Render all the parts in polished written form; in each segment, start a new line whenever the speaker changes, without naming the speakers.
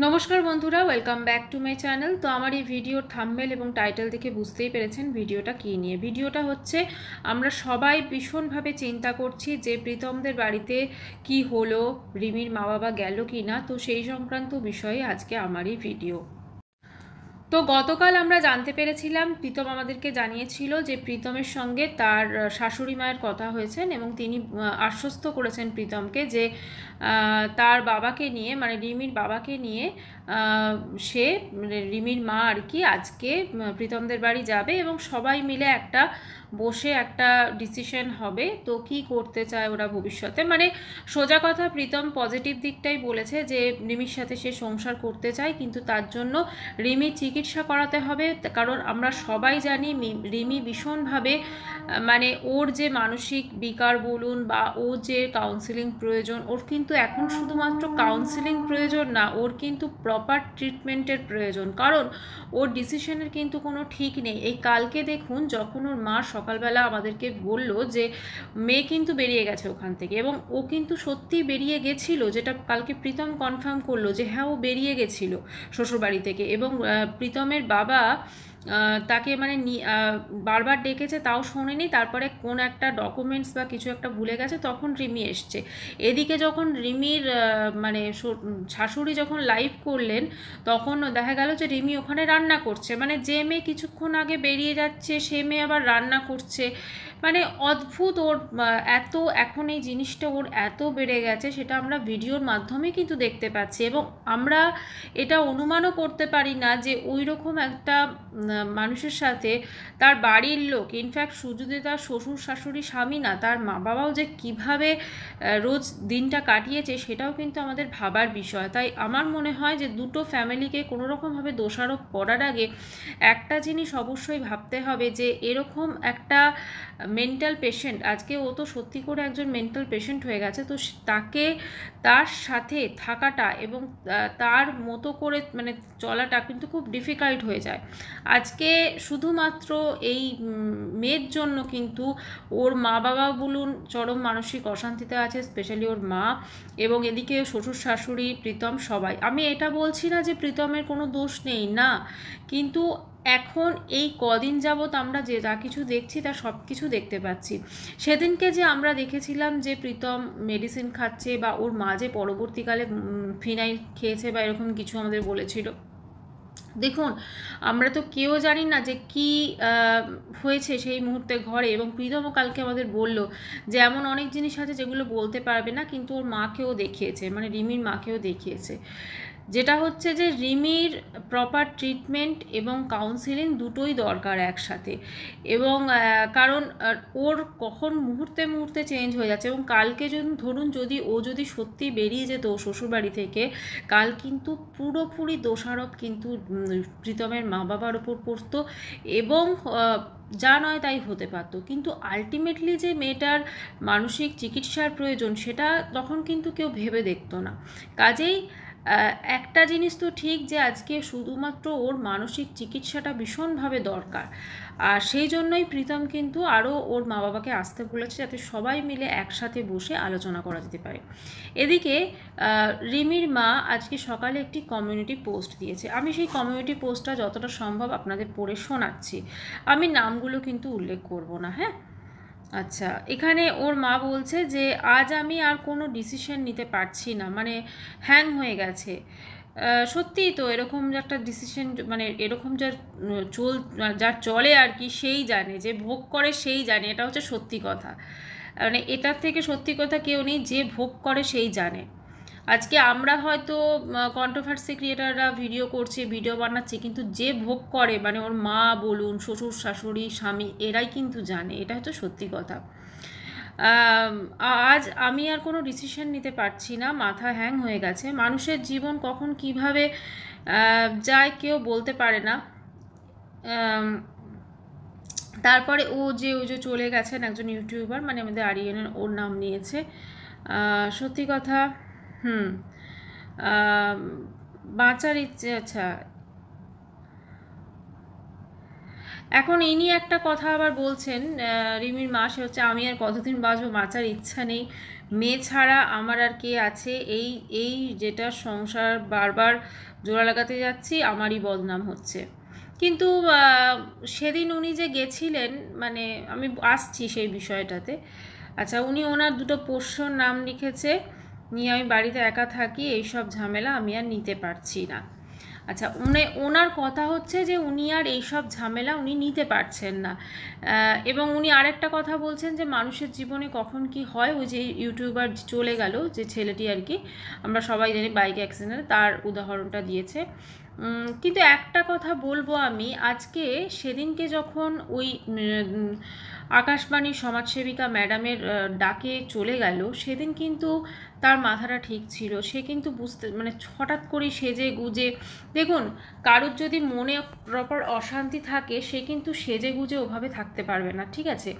নমস্কার বন্ধুরা, welcome back to my channel. তো আমার এই ভিডিওর থাম্বনেল এবং টাইটেল দেখে বুঝতেই পেরেছেন ভিডিওটা কী নিয়ে। ভিডিওটা হচ্ছে আমরা সবাই ভীষণভাবে চিন্তা করছি যে প্রীতমদের বাড়িতে কি হলো, রিমির মা বাবা গেল কি না। তো সেই সংক্রান্ত বিষয়ে আজকে আমার এই ভিডিও। তো গতকাল আমরা জানতে পেরেছিলাম, প্রীতম আমাদেরকে জানিয়েছিল যে প্রীতমের সঙ্গে তার শাশুড়ি মায়ের কথা হয়েছেন এবং তিনি আশ্বস্ত করেছেন প্রীতমকে যে তার বাবাকে নিয়ে, মানে রিমির বাবাকে নিয়ে সে রিমির মা আর কি আজকে প্রীতমদের বাড়ি যাবে এবং সবাই মিলে একটা বসে একটা ডিসিশন হবে তো কি করতে চায় ওরা ভবিষ্যতে। মানে সোজা কথা, প্রীতম পজিটিভ দিকটাই বলেছে যে রিমির সাথে সে সংসার করতে চায়, কিন্তু তার জন্য রিমির চিকিৎসা করাতে হবে। কারণ আমরা সবাই জানি রিমি ভীষণভাবে মানে ওর যে মানসিক বিকার বলুন বা ওর যে কাউন্সিলিং প্রয়োজন, ওর কিন্তু এখন শুধুমাত্র কাউন্সিলিং প্রয়োজন না, ওর কিন্তু প্রপার ট্রিটমেন্টের প্রয়োজন। কারণ ওর ডিসিশনের কিন্তু কোনো ঠিক নেই। এই কালকে দেখুন, যখন ওর মা সকালবেলা আমাদেরকে বলল যে মেয়ে কিন্তু বেরিয়ে গেছে ওখান থেকে, এবং ও কিন্তু সত্যি বেরিয়ে গেছিল, যেটা কালকে প্রীতম কনফার্ম করলো যে হ্যাঁ ও বেরিয়ে গেছিল শ্বশুরবাড়ি থেকে। এবং প্রীতমের বাবা তাকে মানে বারবার ডেকেছে, তাও শোনেনি। তারপরে কোন একটা ডকুমেন্টস বা কিছু একটা ভুলে গেছে, তখন রিমি এসছে। এদিকে যখন রিমির মানে শাশুড়ি যখন লাইভ করলেন, তখন দেখা গেল যে রিমি ওখানে রান্না করছে। মানে যে মেয়ে কিছুক্ষণ আগে বেরিয়ে যাচ্ছে সে মেয়ে আবার রান্না করছে। মানে অদ্ভুত ওর এত এখন এই জিনিসটা ওর এত বেড়ে গেছে, সেটা আমরা ভিডিওর মাধ্যমে কিন্তু দেখতে পাচ্ছি। এবং আমরা এটা অনুমানও করতে পারি না যে ওই রকম একটা মানুষের সাথে তার বাড়ির লোক, ইনফ্যাক্ট শুধু যে তার শ্বশুর শাশুড়ি স্বামী না, তার মা বাবাও যে কিভাবে রোজ দিনটা কাটিয়েছে সেটাও কিন্তু আমাদের ভাবার বিষয়। তাই আমার মনে হয় যে দুটো ফ্যামিলিকে কোনোরকমভাবে দোষারোপ করার আগে একটা জিনিস অবশ্যই ভাবতে হবে যে এরকম একটা মেন্টাল পেশেন্ট, আজকে ও তো সত্যি করে একজন মেন্টাল পেশেন্ট হয়ে গেছে, তো তাকে তার সাথে থাকাটা এবং তার মতো করে মানে চলাটা কিন্তু খুব ডিফিকাল্ট হয়ে যায়। আজকে শুধুমাত্র এই মেয়ের জন্য কিন্তু ওর মা বাবা বলুন চরম মানসিক অশান্তিতে আছে, স্পেশালি ওর মা, এবং এদিকে শ্বশুর শাশুড়ি প্রীতম সবাই। আমি এটা বলছি না যে প্রীতমের কোনো দোষ নেই, না, কিন্তু এখন এই কদিন যাবৎ আমরা যে যা কিছু দেখছি তা সব কিছু দেখতে পাচ্ছি। সেদিনকে যে আমরা দেখেছিলাম যে প্রীতম মেডিসিন খাচ্ছে বা ওর মা যে পরবর্তীকালে ফিনাইল খেয়েছে বা এরকম কিছু আমাদের বলেছিল, দেখুন আমরা তো কেউ জানি না যে কি হয়েছে সেই মুহূর্তে ঘরে। এবং প্রীতমও কালকে আমাদের বলল যে এমন অনেক জিনিস আছে যেগুলো বলতে পারবে না, কিন্তু ওর মাকেও দেখিয়েছে, মানে রিমির মাকেও দেখিয়েছে। যেটা হচ্ছে যে রিমির প্রপার ট্রিটমেন্ট এবং কাউন্সিলিং দুটোই দরকার একসাথে। এবং কারণ ওর কখন মুহূর্তে মুহূর্তে চেঞ্জ হয়ে যাচ্ছে। এবং কালকে ধরুন যদি ও যদি সত্যি বেরিয়ে যেত শ্বশুরবাড়ি থেকে, কাল কিন্তু পুরোপুরি দোষারোপ কিন্তু প্রীতমের মা বাবার ওপর পড়তো এবং যা নয় তাই হতে পারতো। কিন্তু আলটিমেটলি যে মেয়েটার মানসিক চিকিৎসার প্রয়োজন সেটা তখন কিন্তু কেউ ভেবে দেখতো না। কাজেই একটা জিনিস তো ঠিক যে আজকে শুধুমাত্র ওর মানসিক চিকিৎসাটা ভীষণভাবে দরকার, আর সেই জন্যই প্রীতম কিন্তু আরও ওর মা বাবাকে আসতে বলেছে, যাতে সবাই মিলে একসাথে বসে আলোচনা করা যেতে পারে। এদিকে রিমির মা আজকে সকালে একটি কমিউনিটি পোস্ট দিয়েছে। আমি সেই কমিউনিটি পোস্টটা যতটা সম্ভব আপনাদের পড়ে শোনাচ্ছি, আমি নামগুলো কিন্তু উল্লেখ করব না, হ্যাঁ। আচ্ছা, এখানে ওর মা বলছে যে আজ আমি আর কোনো ডিসিশন নিতে পারছি না, মানে হ্যাং হয়ে গেছে। সত্যিই তো এরকম একটা ডিসিশন, মানে এরকম যার চলে আর কি, সেই জানে, যে ভোগ করে সেই জানে, এটা হচ্ছে সত্যি কথা। মানে এটার থেকে সত্যি কথা কেউ নেই, যে ভোগ করে সেই জানে। আজকে আমরা হয়তো কন্ট্রোভার্সি ক্রিয়েটাররা ভিডিও করছে, ভিডিও বানাচ্ছে, কিন্তু যে ভোগ করে মানে ওর মা বলুন, শ্বশুর শাশুড়ি স্বামী, এরাই কিন্তু জানে, এটা হচ্ছে সত্যি কথা। আজ আমি আর কোনো ডিসিশন নিতে পারছি না, মাথা হ্যাং হয়ে গেছে। মানুষের জীবন কখন কিভাবে যায় কেউ বলতে পারে না। তারপরে ওই যে চলে গেছেন একজন ইউটিউবার, মানে আমাদের আরিয়ানের, ওর নাম নিয়েছে। সত্যি কথা, বাঁচার ইচ্ছে, আচ্ছা এখন ইনি একটা কথা আবার বলছেন, রিমির মা, সে হচ্ছে আমি আর কতদিন বাঁচবো, বাঁচার ইচ্ছা নেই, মেয়ে ছাড়া আমার আর কে আছে, এই এই যেটা সংসার বারবার জোড়া লাগাতে যাচ্ছি আমারই বদনাম হচ্ছে। কিন্তু সেদিন উনি যে গেছিলেন, মানে আমি আসছি সেই বিষয়টাতে। আচ্ছা, উনি ওনার দুটো পোষ্যর নাম লিখেছে, নিয়ে আমি বাড়িতে একা থাকি, এইসব ঝামেলা আমি আর নিতে পারছি না। আচ্ছা, ওনার কথা হচ্ছে যে উনি আর এইসব ঝামেলা উনি নিতে পারছেন না। এবং উনি আরেকটা কথা বলছেন যে মানুষের জীবনে কখন কি হয়, ওই যে ইউটিউবার চলে গেল যে ছেলেটি আর কি, আমরা সবাই জানি বাইক অ্যাক্সিডেন্টে, তার উদাহরণটা দিয়েছে। কিন্তু একটা কথা বলবো আমি, আজকে সেদিনকে যখন ওই আকাশবাণীর সমাজসেবিকা ম্যাডামের ডাকে চলে গেল, সেদিন কিন্তু তার মাথাটা ঠিক ছিল। সে কিন্তু বুঝতে, মানে হঠাৎ করে সেজে গুজে, দেখুন কারোর যদি মনে প্রপার অশান্তি থাকে, সে কিন্তু সেজে গুজে ওভাবে থাকতে পারবে না, ঠিক আছে?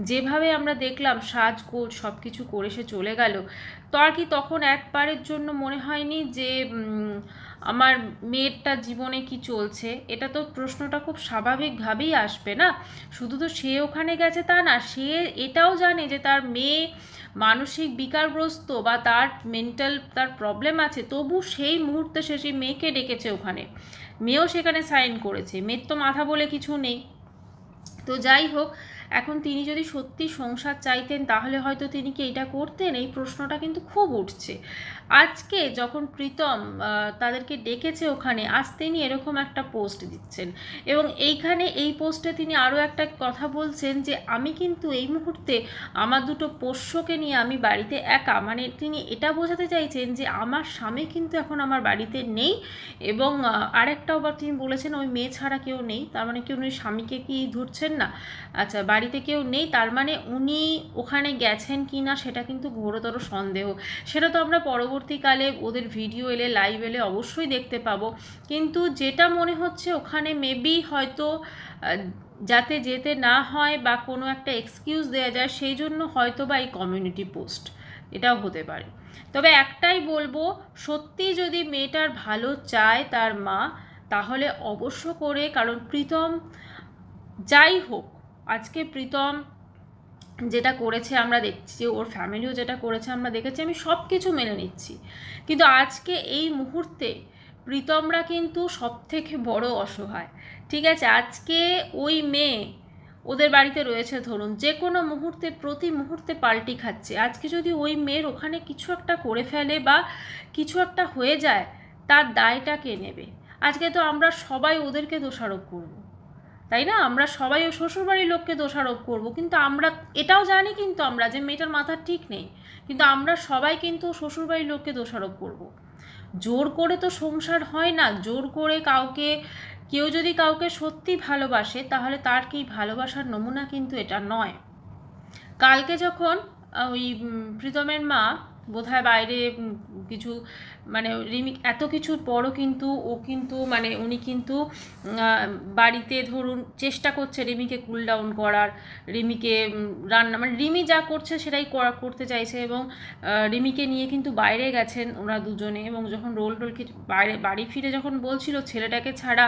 যেভাবে আমরা দেখলাম সাজগোজ সব কিছু করে সে চলে গেল, তো আর কি তখন একবারের জন্য মনে হয়নি যে আমার মেয়েটার জীবনে কি চলছে? এটা তো প্রশ্নটা খুব স্বাভাবিকভাবেই আসবে না? শুধু তো সে ওখানে গেছে তা না, সে এটাও জানে যে তার মেয়ে মানসিক বিকারগ্রস্ত বা তার মেন্টাল তার প্রবলেম আছে, তবু সেই মুহূর্তে সে সেই মেয়েকে ডেকেছে ওখানে, মেয়েও সেখানে সাইন করেছে, মেয়ের তো মাথা বলে কিছু নেই। তো যাই হোক, এখন তিনি যদি সত্যি সংসার চাইতেন তাহলে হয়তো তিনি কি এটা করতেন? এই প্রশ্নটা কিন্তু খুব উঠছে। আজকে যখন প্রীতম তাদেরকে ডেকেছে ওখানে, আজ তিনি এরকম একটা পোস্ট দিচ্ছেন, এবং এইখানে এই পোস্টে তিনি আরও একটা কথা বলছেন যে আমি কিন্তু এই মুহূর্তে আমার দুটো পোষ্যকে নিয়ে আমি বাড়িতে একা, মানে তিনি এটা বোঝাতে চাইছেন যে আমার স্বামী কিন্তু এখন আমার বাড়িতে নেই। এবং আরেকটাও বা তিনি বলেছেন ওই মেয়ে ছাড়া কেউ নেই, তার মানে কি উনি স্বামীকে কি ধরছেন না? আচ্ছা, বাড়িতে কেউ নেই, তার মানে উনি ওখানে গেছেন কি না সেটা কিন্তু ঘোরতর সন্দেহ। সেটা তো আমরা পরবর্তীকালে ওদের ভিডিও এলে, লাইভ এলে অবশ্যই দেখতে পাবো। কিন্তু যেটা মনে হচ্ছে ওখানে মেবি হয়তো যাতে যেতে না হয় বা কোনো একটা এক্সকিউজ দেওয়া যায়, সেই জন্য হয়তো বা এই কমিউনিটি পোস্ট, এটাও হতে পারে। তবে একটাই বলবো, সত্যি যদি মেয়েটার ভালো চায় তার মা, তাহলে অবশ্য করে, কারণ প্রীতম যাই হোক, আজকে প্রীতম যেটা করেছে আমরা দেখছি, ওর ফ্যামিলিও যেটা করেছে আমরা দেখেছি, আমি সব কিছু মেনে নিচ্ছি, কিন্তু আজকে এই মুহূর্তে প্রীতমরা কিন্তু সব থেকে বড় অসহায়, ঠিক আছে? আজকে ওই মেয়ে ওদের বাড়িতে রয়েছে, ধরুন যে কোনো মুহূর্তে, প্রতি মুহূর্তে পাল্টি খাচ্ছে। আজকে যদি ওই মেয়ের ওখানে কিছু একটা করে ফেলে বা কিছু একটা হয়ে যায়, তার দায়টা কে নেবে? আজকে তো আমরা সবাই ওদেরকে দোষারোপ করব, তাই না? আমরা সবাই ও শ্বশুরবাড়ির লোককে দোষারোপ করব, কিন্তু আমরা এটাও জানি কিন্তু আমরা যে মেয়েটার মাথা ঠিক নেই, কিন্তু আমরা সবাই কিন্তু শ্বশুরবাড়ির লোককে দোষারোপ করব। জোর করে তো সংসার হয় না, জোর করে কাউকে, কেউ যদি কাউকে সত্যি ভালোবাসে তাহলে তার কি ভালোবাসার নমুনা কিন্তু এটা নয়। কালকে যখন ওই প্রীতমের মা বোধহয় বাইরে কিছু, মানে রিমি এত কিছুর পরও কিন্তু ও কিন্তু, মানে উনি কিন্তু বাড়িতে ধরুন চেষ্টা করছে রিমিকে কুল ডাউন করার, রিমিকে রান্না, মানে রিমি যা করছে সেটাই করতে চাইছে, এবং রিমিকে নিয়ে কিন্তু বাইরে গেছেন ওরা দুজনে, এবং যখন রোল বাইরে বাড়ি ফিরে যখন বলছিল ছেলেটাকে ছাড়া,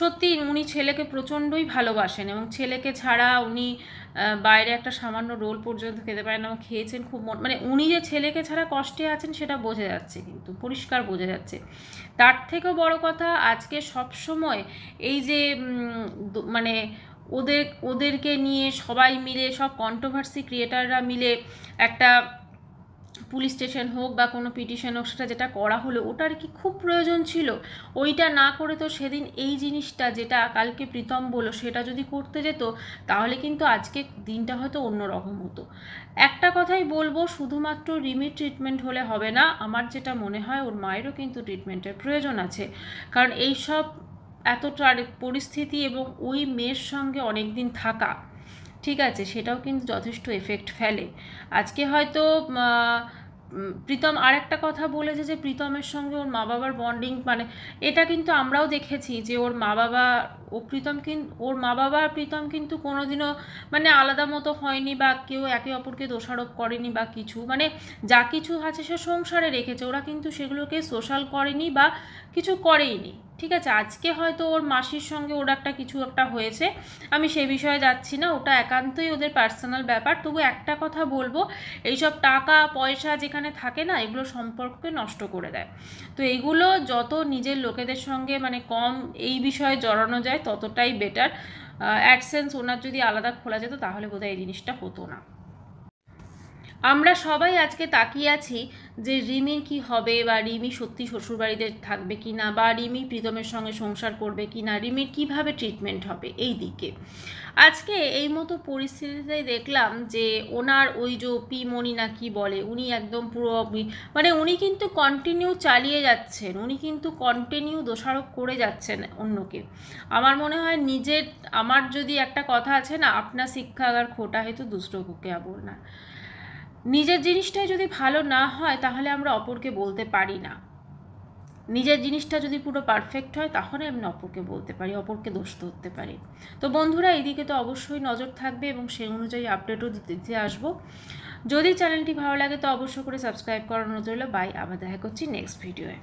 সত্যি উনি ছেলেকে প্রচণ্ডই ভালোবাসেন, এবং ছেলেকে ছাড়া উনি বাইরে একটা সামান্য রোল পর্যন্ত খেতে পারেন, এবং খেয়েছেন খুব, মানে উনি যে ছেলেকে ছাড়া কষ্টে আছেন সেটা বোঝা যাচ্ছে, কিন্তু পরিষ্কার বোঝা যাচ্ছে। তার থেকেও বড় কথা, আজকে সব সময় এই যে মানে ওদেরকে নিয়ে সবাই মিলে, সব কন্ট্রোভার্সি ক্রিয়েটাররা মিলে একটা পুলিশ স্টেশন হোক বা কোনো পিটিশন হোক, সেটা যেটা করা হলো ওটার কি খুব প্রয়োজন ছিল? ওইটা না করে তো সেদিন এই জিনিসটা যেটা কালকে প্রীতম বলল সেটা যদি করতে যেত, তাহলে কিন্তু আজকে দিনটা হয়তো অন্যরকম হতো। একটা কথাই বলবো, শুধুমাত্র রিমির ট্রিটমেন্ট হলে হবে না, আমার যেটা মনে হয় ওর মায়েরও কিন্তু ট্রিটমেন্টের প্রয়োজন আছে, কারণ এইসব এতটা পরিস্থিতি এবং ওই মেয়ের সঙ্গে অনেক দিন থাকা, ঠিক আছে, সেটাও কিন্তু যথেষ্ট এফেক্ট ফেলে। আজকে হয়তো প্রীতম আর একটা কথা বলেছে যে প্রীতমের সঙ্গে ওর মা বাবার বন্ডিং, মানে এটা কিন্তু আমরাও দেখেছি যে ওর মা বাবা ওর মা বাবা প্রীতম কিন্তু কোনোদিনও মানে আলাদা মতো হয়নি বা কেউ একে অপরকে দোষারোপ করেনি বা কিছু, মানে যা কিছু আছে সে সংসারে রেখেছে, ওরা কিন্তু সেগুলোকে সোশ্যাল করেনি বা কিছু করেইনি। ঠিক আছে, আজকে হয়তো ওর মাসির সঙ্গে ওর কিছু একটা হয়েছে, আমি সে বিষয়ে যাচ্ছি না, ওটা একান্তই ওদের পার্সোনাল ব্যাপার। তবু একটা কথা বলবো, এইসব টাকা পয়সা যেখানে থাকে না, এগুলো সম্পর্ককে নষ্ট করে দেয়। তো এইগুলো যত নিজের লোকেদের সঙ্গে মানে কম এই বিষয়ে জড়ানো যায় ততটাই বেটার। অ্যাডসেন্স ওনার যদি আলাদা খোলা যেত তাহলে বোধহয় এই জিনিসটা হতো না। আমরা সবাই আজকে তাকিয়ে আছি যে রিমির কি হবে, বা রিমি সত্যি শ্বশুরবাড়িতে থাকবে কি না, বা রিমি প্রীতমের সঙ্গে সংসার করবে কি না, রিমির কীভাবে ট্রিটমেন্ট হবে এই দিকে। আজকে এই মতো পরিস্থিতিতে দেখলাম যে ওনার ওই যে পিমণি না কি বলে, উনি একদম পুরো মানে উনি কিন্তু কন্টিনিউ চালিয়ে যাচ্ছেন, উনি কিন্তু কন্টিনিউ দোষারোপ করে যাচ্ছেন অন্যকে। আমার মনে হয় আমার যদি একটা কথা আছে না, আপনার শিক্ষা আগার খোটা হয়তো দুসরো কো ক্যা বলনা, নিজের জিনিসটাই যদি ভালো না হয় তাহলে আমরা অপরকে বলতে পারি না। নিজের জিনিসটা যদি পুরো পারফেক্ট হয় তাহলে আমি অপরকে বলতে পারি, অপরকে দোষ ধরতে পারি। তো বন্ধুরা, এইদিকে তো অবশ্যই নজর থাকবে এবং সেই অনুযায়ী আপডেটও দিতে আসবো। যদি চ্যানেলটি ভালো লাগে তো অবশ্যই করে সাবস্ক্রাইব করানো রইল। বাই, আবার দেখা করছি নেক্সট ভিডিওয়ে।